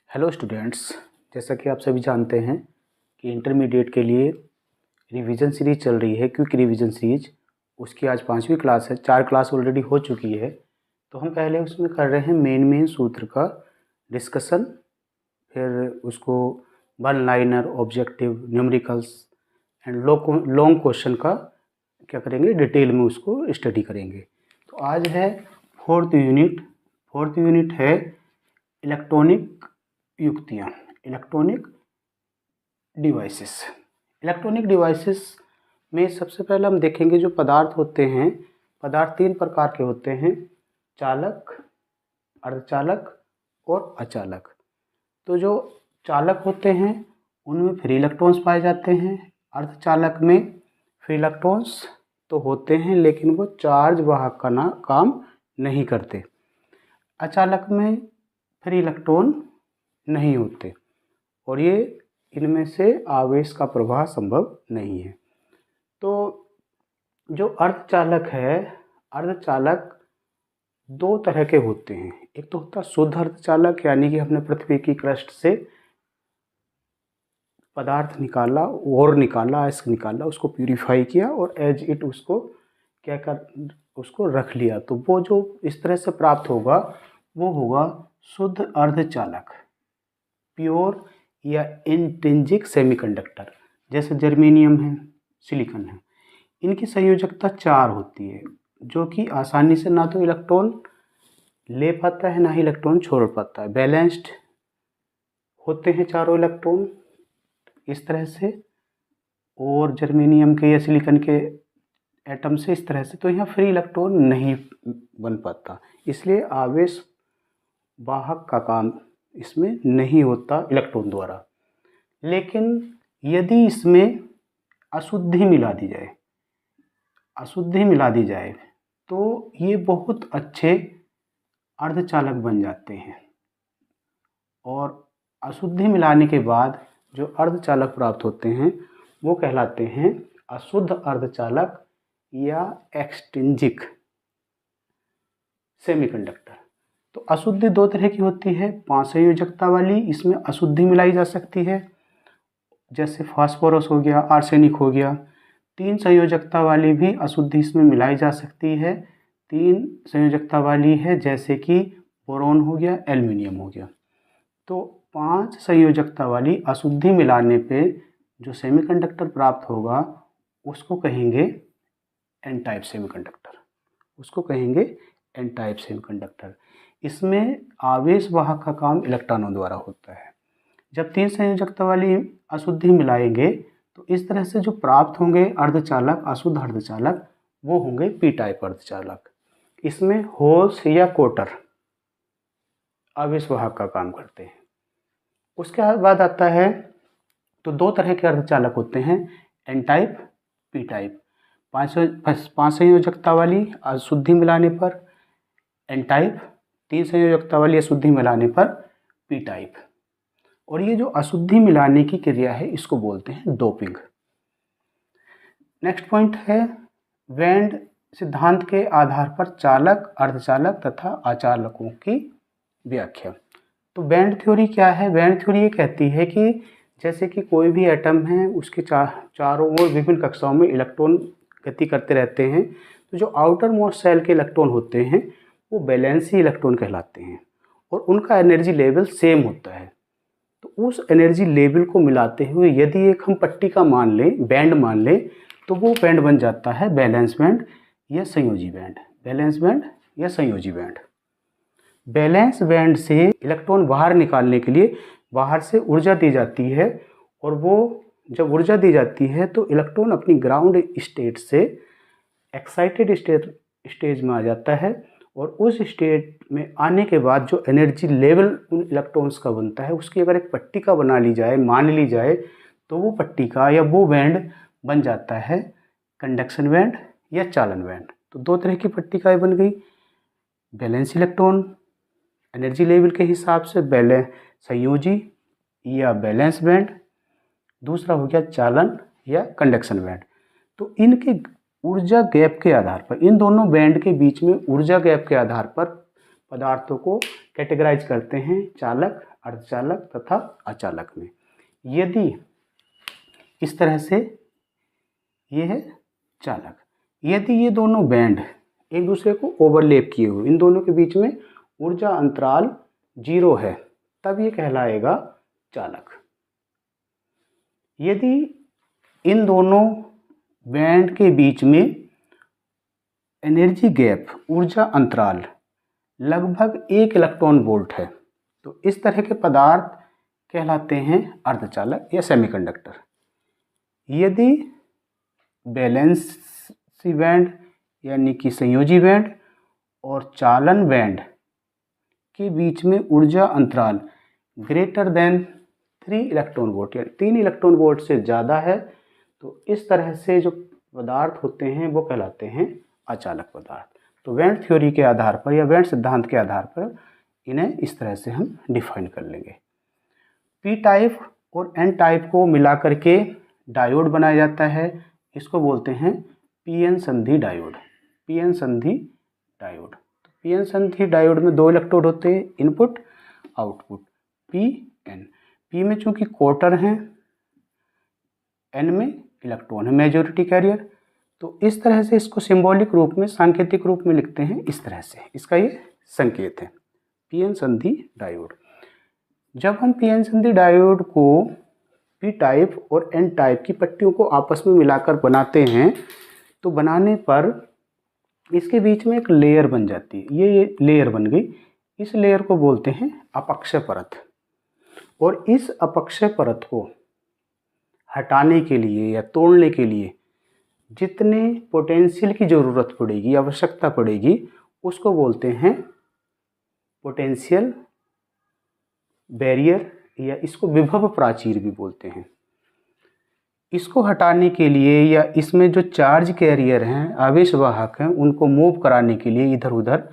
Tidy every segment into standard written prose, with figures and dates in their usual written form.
Hello students, जैसा कि आप सभी जानते हैं कि इंटरमीडिएट के लिए रिवीजन सीरीज़ चल रही है। क्विक रिवीजन सीरीज़, उसकी आज 5वीं क्लास है। 4 क्लास ऑलरेडी हो चुकी है। तो हम पहले उसमें कर रहे हैं मेन सूत्र का डिस्कशन, फिर उसको one liner, objective, numericals and long question का क्या करेंगे, डिटेल में उसको स्टडी करेंगे। तो आज है फोर्थ यूनिट है इलेक्ट्रॉनिक युक्तियाँ, इलेक्ट्रॉनिक डिवाइसेस में सबसे पहले हम देखेंगे जो पदार्थ होते हैं। पदार्थ 3 प्रकार के होते हैं: चालक, अर्धचालक और अचालक। तो जो चालक होते हैं उनमें फ्री इलेक्ट्रॉन्स पाए जाते हैं। अर्धचालक में फ्री इलेक्ट्रॉन्स तो होते हैं लेकिन वो चार्ज वाहक का काम नहीं करते। अचालक में फ्री इलेक्ट्रॉन नहीं होते और ये इनमें से आवेश का प्रवाह संभव नहीं है। तो जो अर्धचालक है, अर्धचालक 2 तरह के होते हैं। एक तो होता है शुद्ध अर्धचालक, यानी कि हमने पृथ्वी की क्रस्ट से पदार्थ निकाला, आयस्क निकाला, उसको प्यूरिफाई किया और एज इट उसको उसको रख लिया। तो वो जो इस तरह से प्राप्त होगा वो होगा शुद्ध अर्धचालक, प्योर या इंट्रिंसिक सेमीकंडक्टर। जैसे जर्मेनियम है, सिलिकॉन है, इनकी संयोजकता 4 होती है, जो कि आसानी से ना तो इलेक्ट्रॉन ले पाता है ना ही इलेक्ट्रॉन छोड़ पाता है। बैलेंस्ड होते हैं चारों इलेक्ट्रॉन इस तरह से, और जर्मेनियम के या सिलिकॉन के एटम से इस तरह से। तो यहाँ फ्री इलेक्ट्रॉन नहीं बन पाता, इसलिए आवेश वाहक का काम इसमें नहीं होता इलेक्ट्रॉन द्वारा। लेकिन यदि इसमें अशुद्धि मिला दी जाए तो ये बहुत अच्छे अर्धचालक बन जाते हैं। और अशुद्धि मिलाने के बाद जो अर्धचालक प्राप्त होते हैं वो कहलाते हैं अशुद्ध अर्धचालक या एक्सट्रिंसिक सेमीकंडक्टर। तो अशुद्धि 2 तरह की होती है। 5 संयोजकता वाली, इसमें अशुद्धि मिलाई जा सकती है, जैसे फास्फोरस हो गया, आर्सेनिक हो गया। 3 संयोजकता वाली भी अशुद्धि इसमें मिलाई जा सकती है। 3 संयोजकता वाली है, जैसे कि बोरॉन हो गया, एल्युमिनियम हो गया। तो 5 संयोजकता वाली अशुद्धि मिलाने पे जो सेमीकंडक्टर प्राप्त होगा उसको कहेंगे एन टाइप सेमीकंडक्टर। इसमें आवेश वाहक का काम इलेक्ट्रॉनों द्वारा होता है। जब 3 संयोजकता वाली अशुद्धि मिलाएंगे तो इस तरह से जो प्राप्त होंगे अर्धचालक, अशुद्ध अर्धचालक, वो होंगे पी टाइप अर्धचालक। इसमें होल्स या कोटर आवेश वाहक का काम करते हैं। उसके बाद आता है, तो 2 तरह के अर्धचालक होते हैं, एन टाइप, पी टाइप। 5 संयोजकता वाली अशुद्धि मिलाने पर एन टाइप, 3 संयोजकता वाली अशुद्धि मिलाने पर पी टाइप। और ये जो अशुद्धि मिलाने की क्रिया है इसको बोलते हैं डोपिंग। नेक्स्ट पॉइंट है वेंड सिद्धांत के आधार पर चालक, अर्धचालक तथा अचालकों की व्याख्या। तो बैंड थ्योरी क्या है? बैंड थ्योरी ये कहती है कि जैसे कि कोई भी एटम है, उसके चारों ओर विभिन्न कक्षाओं में इलेक्ट्रॉन गति करते रहते हैं। तो जो आउटर मोस्ट शेल के इलेक्ट्रॉन होते हैं वो वैलेंसी इलेक्ट्रॉन कहलाते हैं और उनका एनर्जी लेवल सेम होता है। तो उस एनर्जी लेवल को मिलाते हुए यदि एक हम पट्टी का बैंड मान लें तो वो बैंड बन जाता है बैलेंस बैंड या संयोजी बैंड। बैलेंस बैंड से इलेक्ट्रॉन बाहर निकालने के लिए बाहर से ऊर्जा दी जाती है, और वो जब ऊर्जा दी जाती है तो इलेक्ट्रॉन अपनी ग्राउंड स्टेट से एक्साइटेड स्टेज में आ जाता है, और उस स्टेट में आने के बाद जो एनर्जी लेवल उन इलेक्ट्रॉन्स का बनता है उसकी अगर एक पट्टिका मान ली जाए तो वो पट्टिका या वो बैंड बन जाता है कंडक्शन बैंड या चालन बैंड। तो 2 तरह की पट्टिकाएं बन गई, बैलेंस इलेक्ट्रॉन एनर्जी लेवल के हिसाब से संयोजी या बैलेंस बैंड, दूसरा हो गया चालन या कंडक्शन बैंड। तो इनके ऊर्जा गैप के आधार पर, इन दोनों बैंड के बीच में ऊर्जा गैप के आधार पर पदार्थों को कैटेगराइज करते हैं चालक, अर्धचालक तथा अचालक में। यदि इस तरह से ये है चालक, यदि ये दोनों बैंड एक दूसरे को ओवरलैप किए हुए, इन दोनों के बीच में ऊर्जा अंतराल 0 है, तब ये कहलाएगा चालक। यदि इन दोनों बैंड के बीच में एनर्जी गैप, ऊर्जा अंतराल लगभग 1 इलेक्ट्रॉन वोल्ट है, तो इस तरह के पदार्थ कहलाते हैं अर्धचालक या सेमीकंडक्टर। यदि बैलेंसी बैंड यानी कि संयोजी बैंड और चालन बैंड के बीच में ऊर्जा अंतराल ग्रेटर देन 3 इलेक्ट्रॉन वोल्ट या 3 इलेक्ट्रॉन वोल्ट से ज़्यादा है, तो इस तरह से जो पदार्थ होते हैं वो कहलाते हैं अचालक पदार्थ। तो वेन थ्योरी के आधार पर या वेन सिद्धांत के आधार पर इन्हें इस तरह से हम डिफाइन कर लेंगे। पी टाइप और एन टाइप को मिला करके डायोड बनाया जाता है, इसको बोलते हैं पीएन संधि डायोड। पीएन संधि डायोड, तो पीएन संधि डायोड में 2 इलेक्ट्रोड होते हैं, input output. P N, P में चूंकि क्वार्टर हैं, एन में इलेक्ट्रॉन है मेजॉरिटी कैरियर, तो इस तरह से इसको सिंबॉलिक रूप में, सांकेतिक रूप में लिखते हैं इस तरह से, इसका ये संकेत है पीएन संधि डायोड। जब हम पीएन संधि डायोड को पी टाइप और एन टाइप की पट्टियों को आपस में मिलाकर बनाते हैं, तो बनाने पर इसके बीच में एक लेयर बन जाती है। ये लेयर बन गई, इस लेयर को बोलते हैं अपक्षय परत। और इस अपक्षय परत को हटाने के लिए या तोड़ने के लिए जितने पोटेंशियल की ज़रूरत पड़ेगी, आवश्यकता पड़ेगी, उसको बोलते हैं पोटेंशियल बैरियर, या इसको विभव प्राचीर भी बोलते हैं। इसको हटाने के लिए या इसमें जो चार्ज कैरियर हैं, आवेश वाहक हैं, उनको मूव कराने के लिए इधर उधर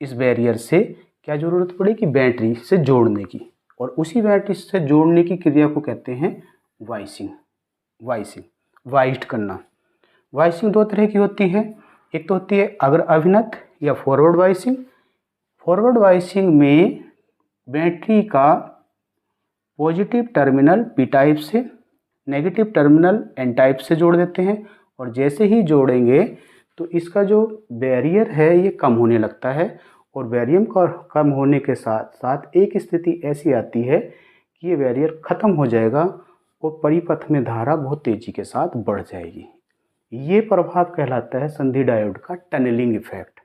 इस बैरियर से क्या ज़रूरत पड़ेगी, बैटरी से जोड़ने की। और उसी बैटरी से जोड़ने की क्रिया को कहते हैं वाइसिंग। वाइस्ट करना। वाइसिंग 2 तरह की होती है, एक तो होती है अग्र अभिनत या फॉरवर्ड वाइसिंग। फॉरवर्ड वाइसिंग में बैटरी का पॉजिटिव टर्मिनल पी टाइप से, नेगेटिव टर्मिनल एन टाइप से जोड़ देते हैं, और जैसे ही जोड़ेंगे तो इसका जो बैरियर है ये कम होने लगता है, और बैरियर का कम होने के साथ साथ एक स्थिति ऐसी आती है कि ये बैरियर ख़त्म हो जाएगा और परिपथ में धारा बहुत तेज़ी के साथ बढ़ जाएगी। ये प्रभाव कहलाता है संधि डायोड का टनलिंग इफेक्ट।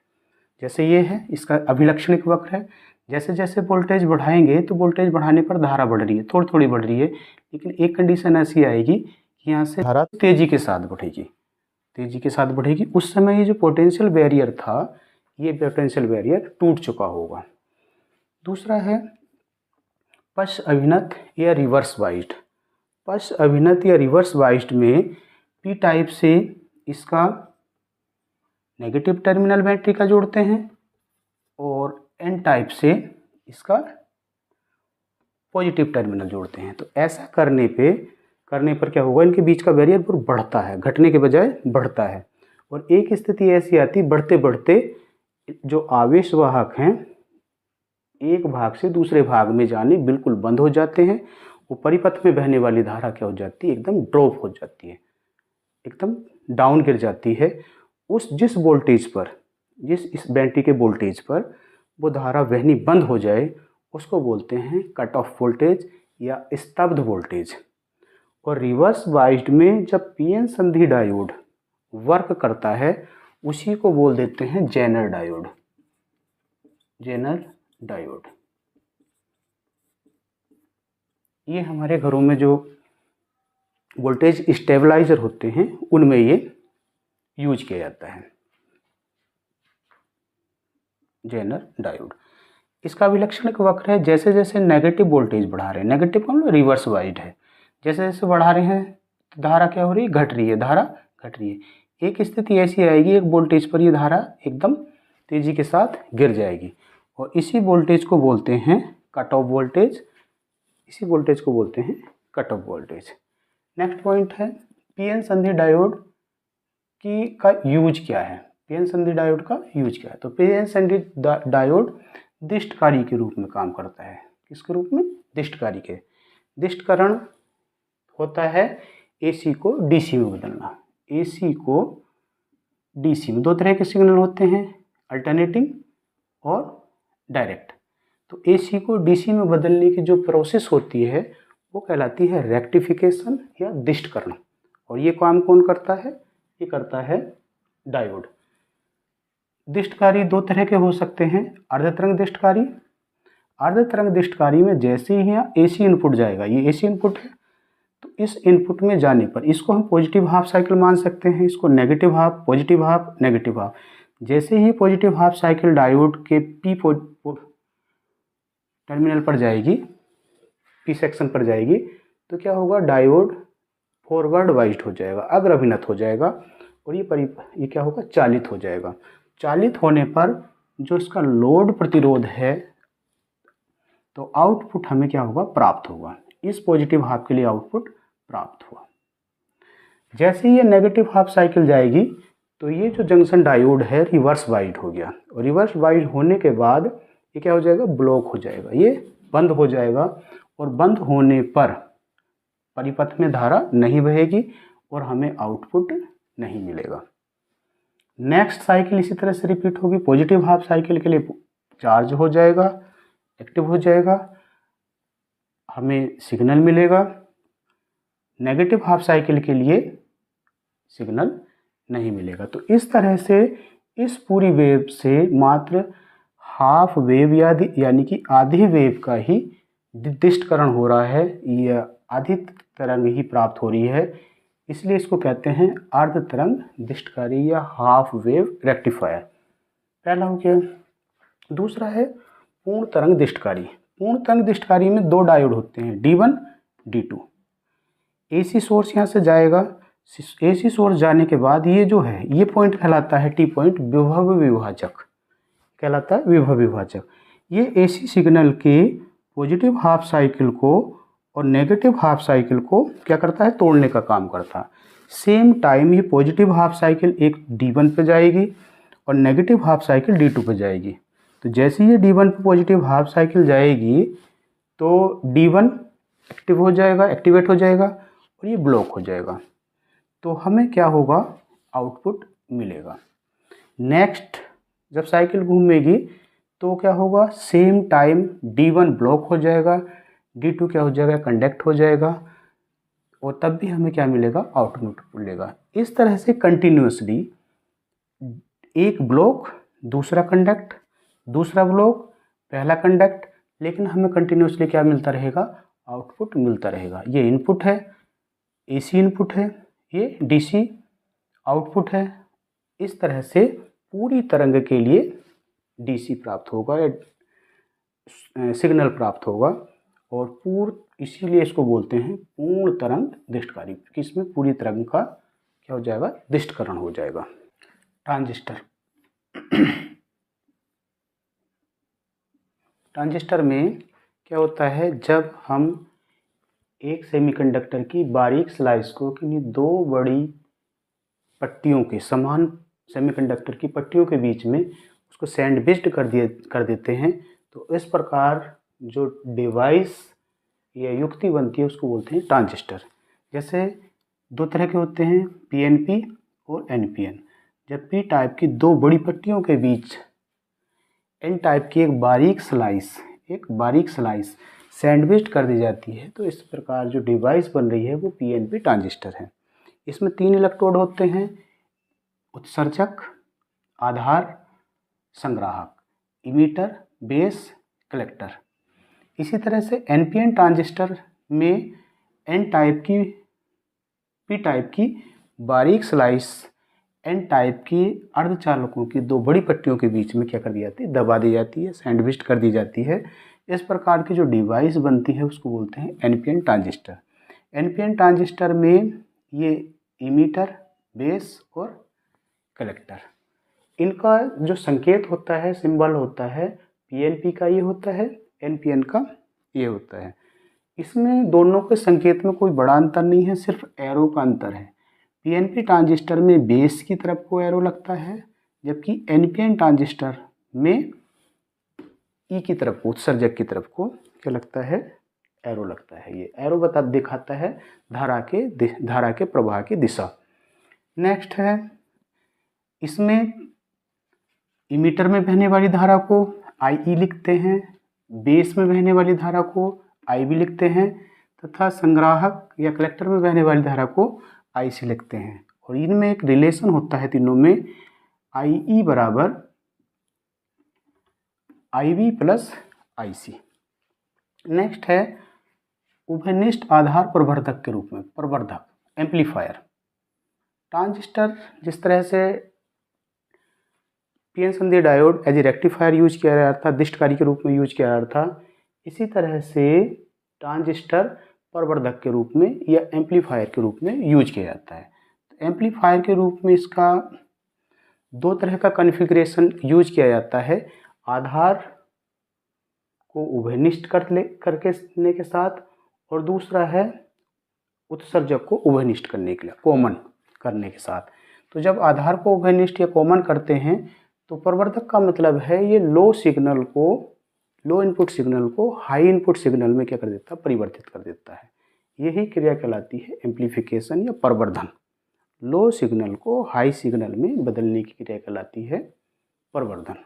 जैसे ये है, इसका अभिलक्षणिक वक्र है, जैसे जैसे वोल्टेज बढ़ाएंगे तो वोल्टेज बढ़ाने पर धारा बढ़ रही है, थोड़ी थोड़ी बढ़ रही है, लेकिन एक कंडीशन ऐसी आएगी कि यहाँ से धारा तेज़ी के साथ बढ़ेगी, तेज़ी के साथ बढ़ेगी। उस समय ये जो पोटेंशियल बैरियर था, ये पोटेंशियल बैरियर टूट चुका होगा। दूसरा है पश्च अभिनत या रिवर्स वाइस्ड। पश्च अभिनत या रिवर्स वाइस्ड में पी टाइप से इसका नेगेटिव टर्मिनल बैटरी का जोड़ते हैं, और एन टाइप से इसका पॉजिटिव टर्मिनल जोड़ते हैं। तो ऐसा करने पर क्या होगा, इनके बीच का बैरियर बढ़ता है, घटने के बजाय बढ़ता है। और एक स्थिति ऐसी आती, बढ़ते बढ़ते जो आवेश वाहक हैं एक भाग से दूसरे भाग में जाने बिल्कुल बंद हो जाते हैं। वो परिपथ में बहने वाली धारा क्या हो जाती है, एकदम ड्रॉप हो जाती है, एकदम डाउन गिर जाती है। जिस वोल्टेज पर, इस बैटरी के वोल्टेज पर वो धारा बहनी बंद हो जाए, उसको बोलते हैं कट ऑफ वोल्टेज या स्तब्ध वोल्टेज। और रिवर्स वाइस्ड में जब पीएन संधि डायोड वर्क करता है, उसी को बोल देते हैं जेनर डायोड। जेनर डायोड ये हमारे घरों में जो वोल्टेज स्टेबलाइजर होते हैं उनमें ये यूज किया जाता है, जेनर डायोड। इसका विलक्षणिक वक्र है, जैसे जैसे नेगेटिव वोल्टेज बढ़ा रहे हैं, नेगेटिव का मतलब रिवर्स वाइड है, जैसे जैसे बढ़ा रहे हैं तो धारा क्या हो रही है, घट रही है, धारा घट रही है। एक स्थिति ऐसी आएगी, एक वोल्टेज पर ये धारा एकदम तेजी के साथ गिर जाएगी, और इसी वोल्टेज को बोलते हैं कट ऑफ वोल्टेज, इसी वोल्टेज को बोलते हैं cut off voltage. Next point है पीएन संधि डायोड का यूज क्या है। पीएन संधि डायोड का यूज क्या है, तो पीएन संधि डायोड दिष्टकारी के रूप में काम करता है। किसके रूप में, दिष्टकारी के। दिष्टकरण होता है AC को DC में बदलना। AC को DC में दो तरह के सिग्नल होते हैं, अल्टरनेटिंग और डायरेक्ट। तो AC को DC में बदलने की जो प्रोसेस होती है वो कहलाती है रेक्टिफिकेशन या दिष्टकरण। और ये काम कौन करता है, ये करता है डायोड। दिष्टकारी दो तरह के हो सकते हैं, अर्धतरंग दिष्टकारी। अर्धतरंग दिष्टकारी में जैसे ही यहाँ AC इनपुट जाएगा, ये AC इनपुट है, तो इस इनपुट में जाने पर इसको हम पॉजिटिव हाफ साइकिल मान सकते हैं, इसको negative half, positive half, negative half. जैसे ही पॉजिटिव हाफ साइकिल डायोड के P टर्मिनल पर जाएगी, P सेक्शन पर जाएगी, तो क्या होगा, डायोड फॉरवर्ड वाइज्ड हो जाएगा, अग्रभिनत हो जाएगा और ये क्या होगा, चालित हो जाएगा। चालित होने पर जो इसका लोड प्रतिरोध है, तो आउटपुट हमें क्या होगा, प्राप्त होगा। इस पॉजिटिव हाफ के लिए आउटपुट प्राप्त हुआ। जैसे ही ये नेगेटिव हाफ साइकिल जाएगी तो ये जो जंक्शन डायोड है रिवर्स वाइड हो गया, और रिवर्स वाइड होने के बाद ये क्या हो जाएगा, ब्लॉक हो जाएगा, ये बंद हो जाएगा। और बंद होने पर परिपथ में धारा नहीं बहेगी और हमें आउटपुट नहीं मिलेगा। नेक्स्ट साइकिल इसी तरह से रिपीट होगी। पॉजिटिव हाफ साइकिल के लिए चार्ज हो जाएगा, एक्टिव हो जाएगा, हमें सिग्नल मिलेगा। नेगेटिव हाफ साइकिल के लिए सिग्नल नहीं मिलेगा। तो इस तरह से इस पूरी वेव से मात्र हाफ वेव यानी कि आधी वेव का ही दिष्टकरण हो रहा है, या आधी तरंग ही प्राप्त हो रही है, इसलिए इसको कहते हैं अर्ध तरंग दिष्टकारी या हाफ वेव रेक्टिफायर। पहला हो गया। दूसरा है पूर्ण तरंग दिष्टकारी। पूर्ण तरंग दिष्टकारी में दो डायोड होते हैं, D1 D2। AC सोर्स यहाँ से जाएगा, AC सोर्स जाने के बाद ये जो है, ये पॉइंट कहलाता है T पॉइंट, विभव विभाजक कहलाता है, विभव विभाजक। ये AC सिग्नल के पॉजिटिव हाफ साइकिल को और नेगेटिव हाफ साइकिल को क्या करता है, तोड़ने का काम करता है। सेम टाइम ये पॉजिटिव हाफ साइकिल एक D1 पे जाएगी और नेगेटिव हाफ साइकिल D2 पे जाएगी। तो जैसे ये D1 पे पॉजिटिव हाफ साइकिल जाएगी तो D1 एक्टिव हो जाएगा, एक्टिवेट हो जाएगा और ये ब्लॉक हो जाएगा। तो हमें क्या होगा, आउटपुट मिलेगा। नेक्स्ट जब साइकिल घूमेगी तो क्या होगा, सेम टाइम D1 ब्लॉक हो जाएगा, D2 क्या हो जाएगा, कंडक्ट हो जाएगा और तब भी हमें क्या मिलेगा, आउटपुट मिलेगा। इस तरह से कंटिन्यूसली एक ब्लॉक, दूसरा कंडक्ट, दूसरा ब्लॉक, पहला कंडक्ट, लेकिन हमें कंटिन्यूसली क्या मिलता रहेगा, आउटपुट मिलता रहेगा। ये इनपुट है, AC इनपुट है, ये DC आउटपुट है। इस तरह से पूरी तरंग के लिए DC प्राप्त होगा या सिग्नल प्राप्त होगा और इसीलिए इसको बोलते हैं पूर्ण तरंग दिष्टकारी, क्योंकि इसमें पूरी तरंग का क्या हो जाएगा, दिष्टकरण हो जाएगा। ट्रांजिस्टर। ट्रांजिस्टर में क्या होता है, जब हम एक सेमीकंडक्टर की बारीक स्लाइस को किन्हीं दो बड़ी पट्टियों के समान सेमीकंडक्टर की पट्टियों के बीच में उसको सैंडविच्ड कर देते हैं, तो इस प्रकार जो डिवाइस या युक्ति बनती है उसको बोलते हैं ट्रांजिस्टर। जैसे दो तरह के होते हैं, PNP और NPN। जब P टाइप की दो बड़ी पट्टियों के बीच N टाइप की एक बारीक स्लाइस सैंडविच्ड कर दी जाती है, तो इस प्रकार जो डिवाइस बन रही है वो PNP ट्रांजिस्टर है। इसमें 3 इलेक्ट्रोड होते हैं, उत्सर्जक, आधार, संग्राहक, इमीटर, बेस, कलेक्टर। इसी तरह से NPN ट्रांजिस्टर में N टाइप की P टाइप की बारीक स्लाइस N टाइप की अर्धचालकों की दो बड़ी पट्टियों के बीच में क्या कर दी जाती है, दबा दी जाती है, सैंडविच्ड कर दी जाती है। इस प्रकार की जो डिवाइस बनती है उसको बोलते हैं NPN ट्रांजिस्टर। NPN ट्रांजिस्टर में ये इमीटर, बेस और कलेक्टर, इनका जो संकेत होता है, सिंबल होता है, PNP का ये होता है, NPN का ये होता है। इसमें दोनों के संकेत में कोई बड़ा अंतर नहीं है, सिर्फ एरो का अंतर है। PNP ट्रांजिस्टर में बेस की तरफ को एरो लगता है, जबकि NPN ट्रांजिस्टर में E की तरफ को, उत्सर्जक की तरफ को क्या लगता है, एरो लगता है। ये एरो दिखाता है धारा के प्रवाह की दिशा। नेक्स्ट है, इसमें इमीटर में बहने वाली धारा को आई लिखते हैं, बेस में बहने वाली धारा को आई बी लिखते हैं, तथा संग्राहक या कलेक्टर में बहने वाली धारा को आई सी लिखते हैं। और इनमें एक रिलेशन होता है तीनों में, आई ई बराबर आई बी प्लस आई सी। नेक्स्ट है उभयनिष्ठ आधार प्रवर्धक के रूप में, प्रवर्धक एम्पलीफायर। ट्रांजिस्टर जिस तरह से पीएन संधि diode as a rectifier use किया जा रहा था, दिष्टकारी के रूप में यूज किया जा रहा था, इसी तरह से ट्रांजिस्टर प्रवर्धक के रूप में या एम्पलीफायर के रूप में यूज किया जाता है। तो एम्पलीफायर के रूप में इसका दो तरह का कॉन्फ़िगरेशन यूज किया जाता है, आधार को उभयनिष्ठ करने के साथ, और दूसरा है उत्सर्जक को उभयनिष्ठ करने के लिए, कॉमन करने के साथ। तो जब आधार को उभयनिष्ठ या कॉमन करते हैं तो प्रवर्धक का मतलब है ये लो इनपुट सिग्नल को हाई इनपुट सिग्नल में क्या कर देता है, परिवर्तित कर देता है। यही क्रिया कहलाती है एम्प्लीफिकेशन या प्रवर्धन। लो सिग्नल को हाई सिग्नल में बदलने की क्रिया कहलाती है प्रवर्धन।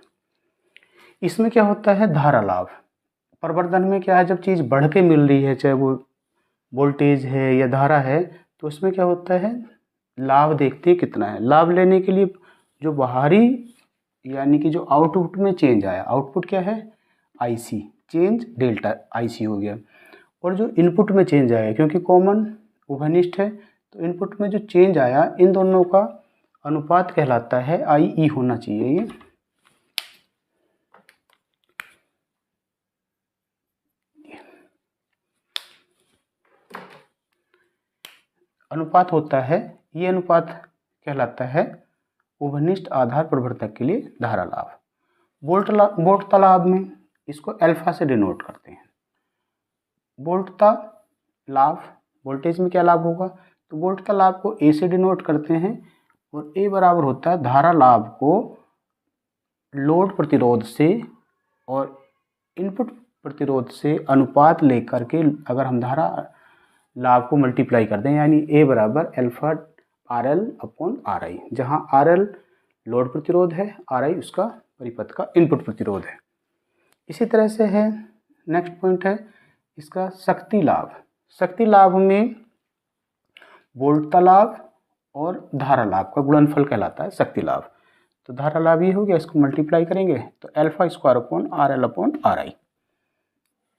इसमें क्या होता है, धारा लाभ। प्रवर्धन में क्या है, जब चीज़ बढ़ के मिल रही है, चाहे वो वोल्टेज है या धारा है, तो उसमें क्या होता है, लाभ देखते हैं कितना है। लाभ लेने के लिए जो बाहरी यानी कि जो आउटपुट में चेंज आया, आउटपुट क्या है, आईसी, चेंज डेल्टा आईसी हो गया। और जो इनपुट में चेंज आया, क्योंकि कॉमन उभयनिष्ठ है, तो इनपुट में जो चेंज आया, इन दोनों का अनुपात कहलाता है आई ई होना चाहिए। ये अनुपात होता है, ये अनुपात कहलाता है उभयनिष्ठ आधार प्रवर्धक के लिए धारा लाभ। वोल्टता लाभ में इसको अल्फा से डिनोट करते हैं। वोल्टता लाभ, वोल्टेज में क्या लाभ होगा, तो वोल्टता लाभ को ए से डिनोट करते हैं, और ए बराबर होता है धारा लाभ को लोड प्रतिरोध से और इनपुट प्रतिरोध से अनुपात लेकर के अगर हम धारा लाभ को मल्टीप्लाई कर दें, यानी ए बराबर alpha R L upon are आई, जहाँ आर एल लोड प्रतिरोध है, आर आई उसका परिपथ का इनपुट प्रतिरोध है। इसी तरह से है, नेक्स्ट पॉइंट है इसका शक्ति लाभ। शक्ति लाभ में वोल्टता लाभ और धारा लाभ का गुणनफल कहलाता है शक्ति लाभ। तो धारा लाभ ये हो गया, इसको मल्टीप्लाई करेंगे तो alpha square upon R L upon are आई।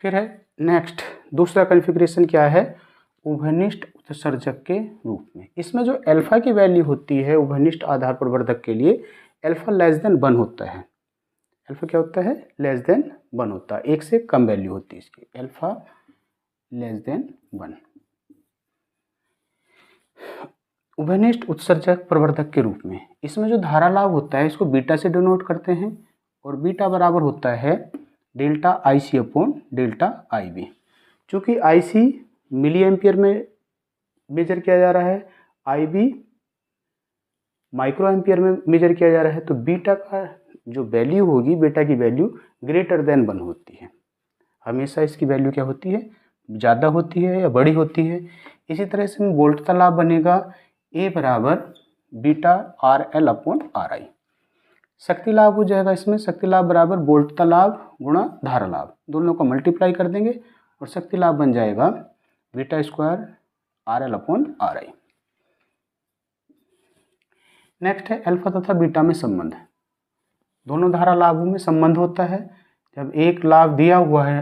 फिर है नेक्स्ट, दूसरा कॉन्फ़िगरेशन क्या है, उभयनिष्ठ उत्सर्जक के रूप में। इसमें जो अल्फा की वैल्यू होती है उभयनिष्ठ आधार प्रवर्धक के लिए, अल्फा लेस देन 1 होता है। अल्फा क्या होता है, लेस देन 1 होता है, 1 से कम वैल्यू होती है इसकी, अल्फा लेस देन 1। उभयनिष्ठ उत्सर्जक प्रवर्धक के रूप में इसमें जो धारा लाभ होता है इसको बीटा से डिनोट करते हैं, और बीटा बराबर होता है delta I C upon delta I B. चूँकि आई सी मिली एम्पियर में मेजर किया जा रहा है, आई बी माइक्रो एम्पियर में मेजर किया जा रहा है, तो बीटा का जो वैल्यू होगी, बीटा की वैल्यू ग्रेटर देन 1 होती है। हमेशा इसकी वैल्यू क्या होती है, ज़्यादा होती है या बड़ी होती है। इसी तरह से वोल्टता लाभ बनेगा ए बराबर beta R L upon are आई। शक्ति लाभ हो जाएगा इसमें, शक्ति लाभ बराबर वोल्टता लाभ गुणा धारा लाभ, दोनों को मल्टीप्लाई कर देंगे और शक्ति लाभ बन जाएगा beta square R L upon are I. Next है अल्फा तथा बीटा में संबंध। दोनों धारा लाभों में संबंध होता है। जब एक लाभ दिया हुआ है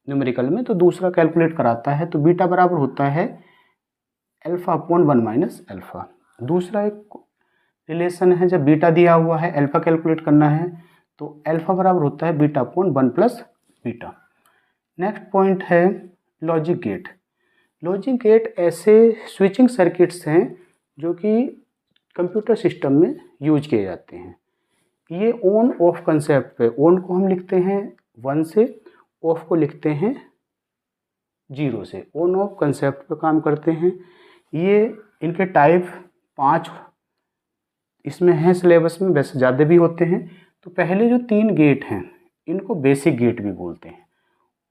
न्यूमेरिकल में तो दूसरा कैलकुलेट कराता है, तो बीटा बराबर होता है अल्फा अपॉन 1 माइनस अल्फा। दूसरा एक रिलेशन है, जब बीटा दिया हुआ है अल्फा कैलकुलेट करना है तो अल्फा बराबर होता है beta upon 1 plus beta. Next point है लॉजिक गेट। लॉजिक गेट ऐसे स्विचिंग सर्किट्स हैं जो कि कंप्यूटर सिस्टम में यूज किए जाते हैं। ये ऑन ऑफ कंसेप्ट पे, ऑन को हम लिखते हैं 1 से, ऑफ को लिखते हैं 0 से, ऑन ऑफ कंसेप्ट पे काम करते हैं। ये इनके टाइप 5 इसमें हैं सिलेबस में, वैसे ज़्यादा भी होते हैं। तो पहले जो 3 गेट हैं इनको बेसिक गेट भी बोलते हैं,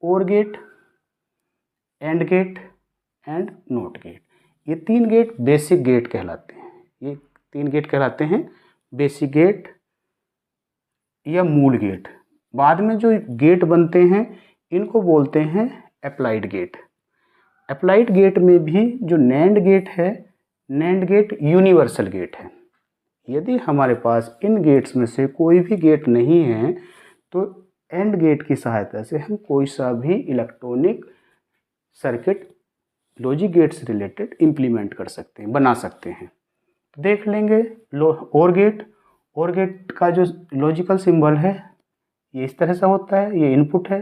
OR gate, AND gate and NOT gate. ये 3 गेट बेसिक गेट कहलाते हैं। ये 3 गेट कहलाते हैं बेसिक गेट या मूल गेट। बाद में जो गेट बनते हैं इनको बोलते हैं अप्लाइड गेट। अप्लाइड गेट में भी जो NAND गेट है, NAND गेट यूनिवर्सल गेट है। यदि हमारे पास इन गेट्स में से कोई भी गेट नहीं है तो AND गेट की सहायता से हम कोई सा भी इलेक्ट्रॉनिक सर्किट लॉजिक गेट से रिलेटेड इम्प्लीमेंट कर सकते हैं, बना सकते हैं। तो देख लेंगे OR गेट। OR गेट का जो लॉजिकल सिंबल है ये इस तरह से होता है। ये इनपुट है,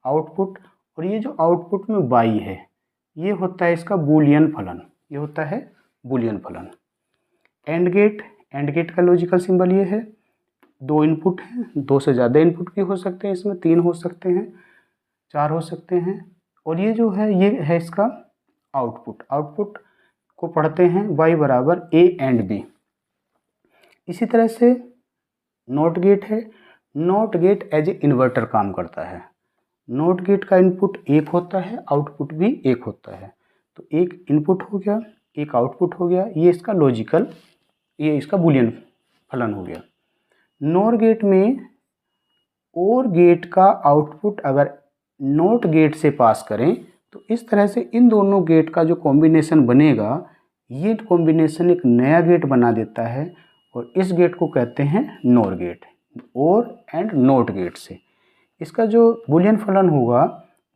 आउटपुट, और ये जो आउटपुट में बाई है ये होता है इसका बूलियन फलन। ये होता है बूलियन फलन। AND गेट का लॉजिकल सिंबल ये है। 2 इनपुट हैं, 2 से ज़्यादा इनपुट भी हो सकते हैं, इसमें 3 हो सकते हैं, 4 हो सकते हैं। और ये जो है ये है इसका आउटपुट। आउटपुट को पढ़ते हैं y बराबर A एंड B। इसी तरह से NOT गेट है। NOT gate as an inverter काम करता है। NOT गेट का इनपुट 1 होता है, आउटपुट भी 1 होता है। तो एक इनपुट हो गया, एक आउटपुट हो गया, ये इसका लॉजिकल, ये इसका बूलियन फलन हो गया। NOR गेट में OR गेट का आउटपुट अगर NOT गेट से पास करें तो इस तरह से इन दोनों गेट का जो कॉम्बिनेशन बनेगा ये कॉम्बिनेशन एक नया गेट बना देता है और इस गेट को कहते हैं NOR gate. OR and NOT gate से इसका जो बूलियन फलन होगा,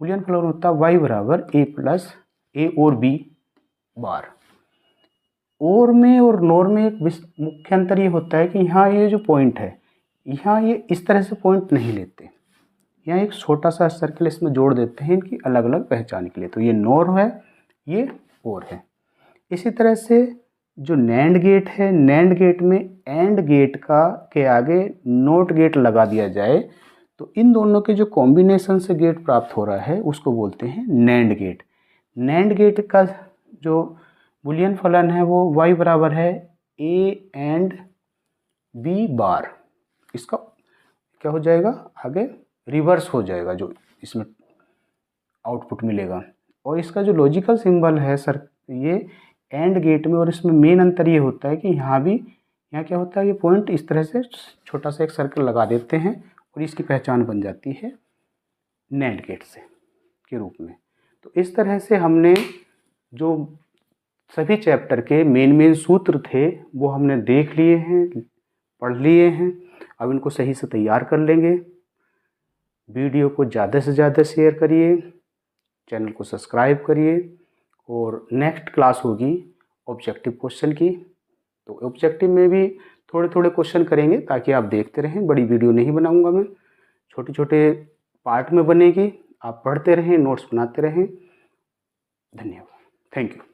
बूलियन फलन होता है y बराबर A प्लस A और B बार। OR में और NOR में एक मुख्य अंतर ये होता है कि यहाँ ये जो पॉइंट है यहाँ ये इस तरह से पॉइंट नहीं लेते, यहाँ एक छोटा सा सर्कल इसमें जोड़ देते हैं इनकी अलग अलग पहचान के लिए। तो ये NOR है, ये OR है। इसी तरह से जो NAND गेट है, NAND गेट में AND गेट का के आगे NOT गेट लगा दिया जाए तो इन दोनों के जो कॉम्बिनेशन से गेट प्राप्त हो रहा है उसको बोलते हैं NAND गेट। NAND गेट का जो बूलियन फलन है वो y बराबर है A एंड B बार। इसका क्या हो जाएगा, आगे रिवर्स हो जाएगा जो इसमें आउटपुट मिलेगा। और इसका जो लॉजिकल सिंबल है सर ये AND गेट में, और इसमें मेन अंतर ये होता है कि यहाँ क्या होता है, ये पॉइंट इस तरह से छोटा सा एक सर्कल लगा देते हैं और इसकी पहचान बन जाती है NAND गेट से के रूप में। तो इस तरह से हमने जो सभी चैप्टर के मेन सूत्र थे वो हमने देख लिए हैं, पढ़ लिए हैं। अब इनको सही से तैयार कर लेंगे। वीडियो को ज़्यादा से ज़्यादा शेयर करिए, चैनल को सब्सक्राइब करिए। और नेक्स्ट क्लास होगी ऑब्जेक्टिव क्वेश्चन की। तो ऑब्जेक्टिव में भी थोड़े थोड़े क्वेश्चन करेंगे ताकि आप देखते रहें। बड़ी वीडियो नहीं बनाऊंगा मैं, छोटे छोटे पार्ट में बनेगी। आप पढ़ते रहें, नोट्स बनाते रहें। धन्यवाद, थैंक यू।